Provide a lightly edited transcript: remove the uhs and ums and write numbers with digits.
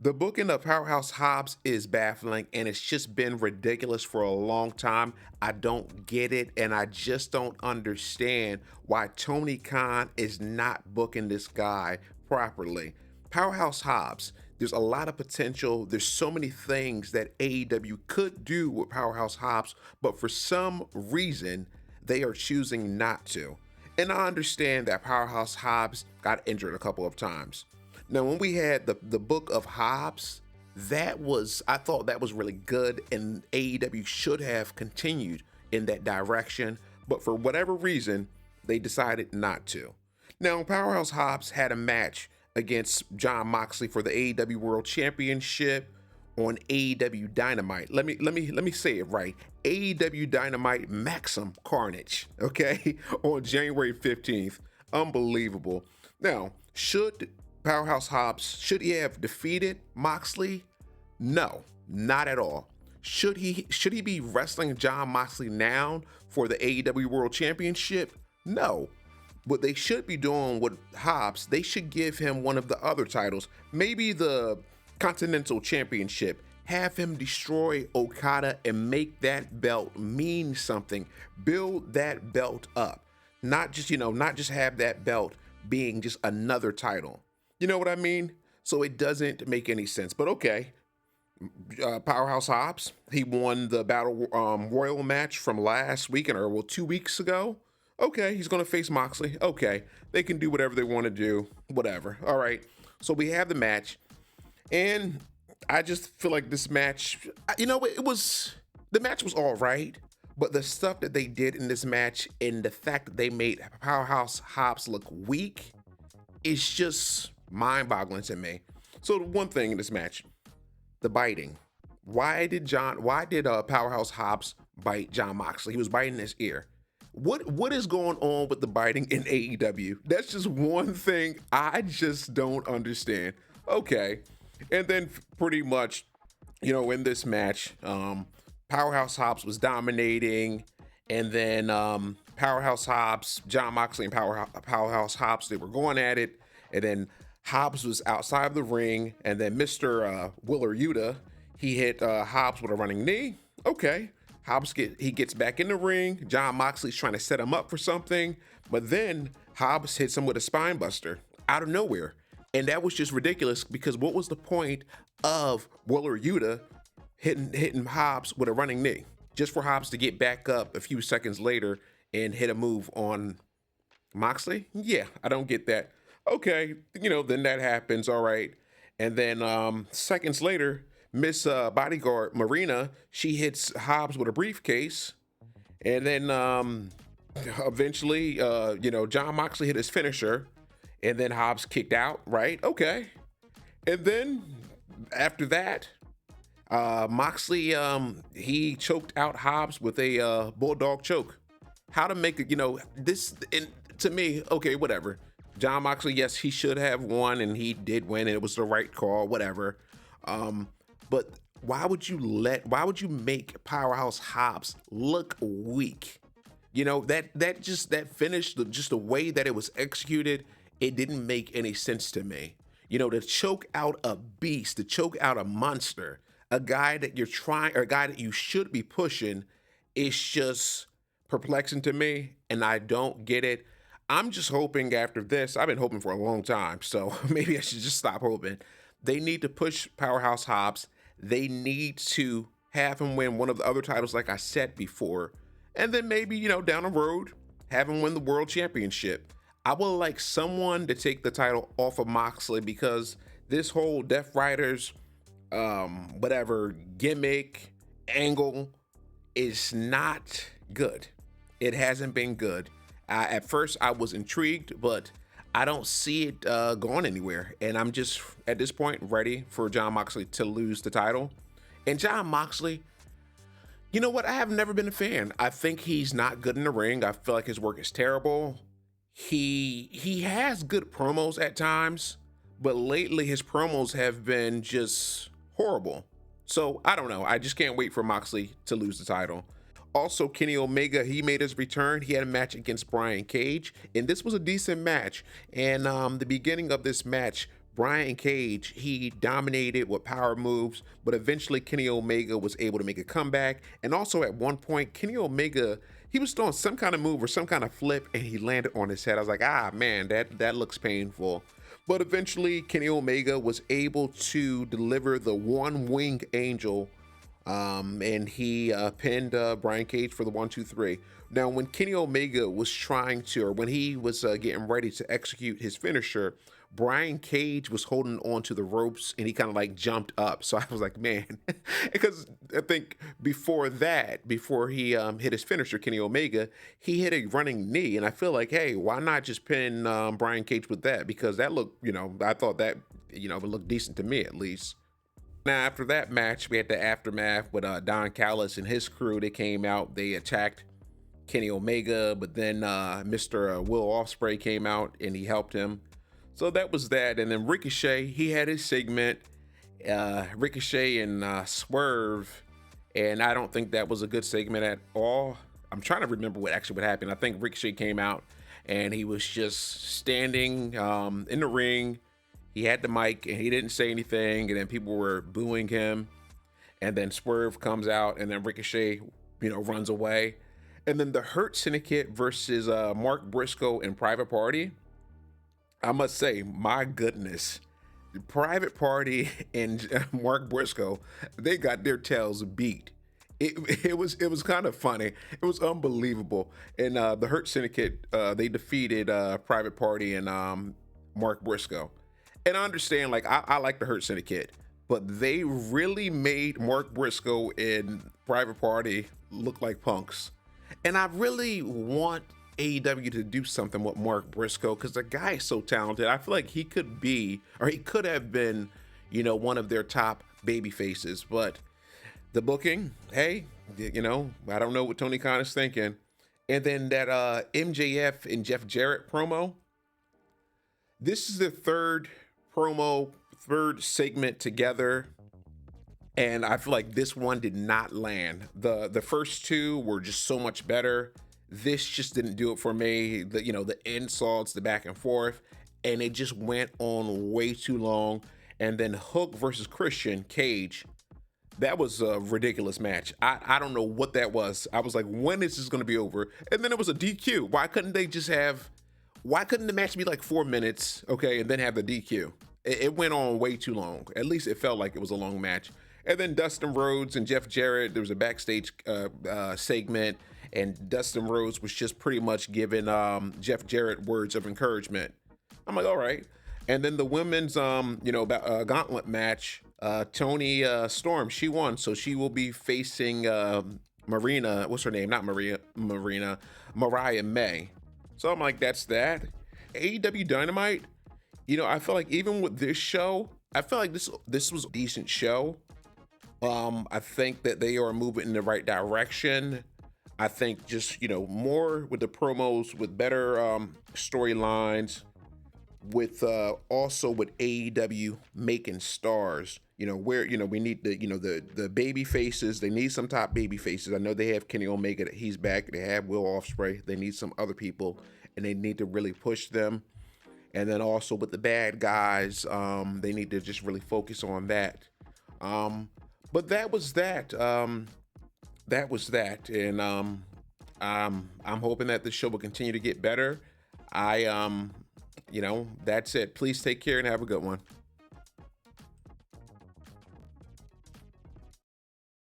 The booking of Powerhouse Hobbs is baffling and it's just been ridiculous for a long time. I don't get it and I just don't understand why Tony Khan is not booking this guy properly. Powerhouse Hobbs, there's a lot of potential. There's so many things that AEW could do with Powerhouse Hobbs, but for some reason, they are choosing not to. And I understand that Powerhouse Hobbs got injured a couple of times. Now, when we had the book of Hobbs, I thought that was really good, and AEW should have continued in that direction, but for whatever reason, they decided not to. Now, Powerhouse Hobbs had a match against Jon Moxley for the AEW World Championship on AEW Dynamite. Let me say it right. AEW Dynamite Maximum Carnage, okay? On January 15th. Unbelievable. Now, should Powerhouse Hobbs, should he have defeated Moxley? No, not at all. Should he be wrestling Jon Moxley now for the AEW World Championship? No. What they should be doing with Hobbs, they should give him one of the other titles, maybe the Continental Championship. Have him destroy Okada and make that belt mean something. Build that belt up. Not just have that belt being just another title. You know what I mean? So it doesn't make any sense. But okay, Powerhouse Hobbs, he won the Battle Royal match from last weekend, or 2 weeks ago. Okay, he's going to face Moxley. Okay, they can do whatever they want to do. Whatever. All right. So we have the match. And I just feel like this match, the match was all right. But the stuff that they did in this match and the fact that they made Powerhouse Hobbs look weak is just mind-boggling to me. So the one thing in this match, the biting. Why did Powerhouse Hobbs bite Jon Moxley? He was biting his ear. What is going on with the biting in AEW? That's just one thing I just don't understand. Okay. And then pretty much, in this match, Powerhouse Hobbs was dominating, and then Powerhouse Hobbs, Jon Moxley and Powerhouse Hobbs, they were going at it, and then Hobbs was outside of the ring, and then Mr. Willer Yuta, he hit Hobbs with a running knee. Okay, he gets back in the ring. Jon Moxley's trying to set him up for something, but then Hobbs hits him with a spine buster out of nowhere. And that was just ridiculous because what was the point of Willer Yuta hitting Hobbs with a running knee? Just for Hobbs to get back up a few seconds later and hit a move on Moxley? Yeah, I don't get that. Okay, then that happens, all right. And then seconds later, Miss Bodyguard Marina, she hits Hobbs with a briefcase. And then eventually, Jon Moxley hit his finisher. And then Hobbs kicked out, right? Okay. And then after that, Moxley, he choked out Hobbs with a bulldog choke. How to make it, this, and to me, okay, whatever. Jon Moxley, yes, he should have won, and he did win, and it was the right call, whatever. But why would you make Powerhouse Hobbs look weak? That finish, just the way that it was executed, it didn't make any sense to me. To choke out a beast, to choke out a monster, a guy that a guy that you should be pushing, is just perplexing to me, and I don't get it. I'm just hoping after this, I've been hoping for a long time, so maybe I should just stop hoping. They need to push Powerhouse Hobbs. They need to have him win one of the other titles, like I said before, and then maybe, down the road, have him win the World Championship. I would like someone to take the title off of Moxley because this whole Death Riders, gimmick, angle is not good. It hasn't been good. At first, I was intrigued, but I don't see it going anywhere. And I'm just, at this point, ready for Jon Moxley to lose the title. And Jon Moxley, you know what? I have never been a fan. I think he's not good in the ring. I feel like his work is terrible. He has good promos at times, but lately his promos have been just horrible. So I don't know. I just can't wait for Moxley to lose the title. Also, Kenny Omega, he made his return. He had a match against Brian Cage, and this was a decent match. And the beginning of this match, Brian Cage, he dominated with power moves, but eventually Kenny Omega was able to make a comeback. And also at one point, Kenny Omega, he was doing some kind of move or some kind of flip, and he landed on his head. I was like, ah, man, that looks painful. But eventually, Kenny Omega was able to deliver the one wing angel, and he pinned Brian Cage for the 1-2-3. Now, when Kenny Omega was trying to, or when he was getting ready to execute his finisher, Brian Cage was holding on to the ropes and he kind of like jumped up. So I was like, man, because I think before that, before he hit his finisher, Kenny Omega, he hit a running knee. And I feel like, hey, why not just pin Brian Cage with that? Because that looked, I thought that, it looked decent to me at least. Now, after that match, we had the aftermath with Don Callis and his crew. They came out, they attacked Kenny Omega, but then Mr. Will Ospreay came out and he helped him. So that was that. And then Ricochet, he had his segment, Ricochet and Swerve. And I don't think that was a good segment at all. I'm trying to remember what happened. I think Ricochet came out and he was just standing in the ring. He had the mic and he didn't say anything. And then people were booing him. And then Swerve comes out and then Ricochet, runs away. And then the Hurt Syndicate versus Mark Briscoe and Private Party. I must say, my goodness, the Private Party and Mark Briscoe, they got their tails beat. It was kind of funny. It was unbelievable. And the Hurt Syndicate, they defeated Private Party and Mark Briscoe. And I understand, I like the Hurt Syndicate, but they really made Mark Briscoe and Private Party look like punks. And I really want AEW to do something with Mark Briscoe because the guy is so talented. I feel like he could be, or he could have been, one of their top baby faces. But the booking, hey, I don't know what Tony Khan is thinking. And then that MJF and Jeff Jarrett promo. This is the third segment together. And I feel like this one did not land. The first two were just so much better. This just didn't do it for me. The insults, the back and forth, and it just went on way too long. And then Hook versus Christian Cage, that was a ridiculous match. I don't know what that was. I was like, when is this going to be over? And then it was a DQ. Why couldn't the match be like 4 minutes, okay, and then have the DQ? It went on way too long. At least it felt like it was a long match. And then Dustin Rhodes and Jeff Jarrett, there was a backstage segment, and Dustin Rhodes was just pretty much giving Jeff Jarrett words of encouragement. I'm like, all right. And then the women's, gauntlet match, Toni Storm, she won. So she will be facing Marina, what's her name? Not Marina, Mariah May. So I'm like, that's that. AEW Dynamite, I feel like even with this show, I feel like this was a decent show. I think that they are moving in the right direction. I think just, more with the promos, with better storylines, with also with AEW making stars, where, we need the baby faces. They need some top baby faces. I know they have Kenny Omega, that he's back. They have Will Ospreay. They need some other people, and they need to really push them. And then also with the bad guys, they need to just really focus on that. But that was that. That was that. And I'm hoping that the show will continue to get better. That's it. Please take care and have a good one.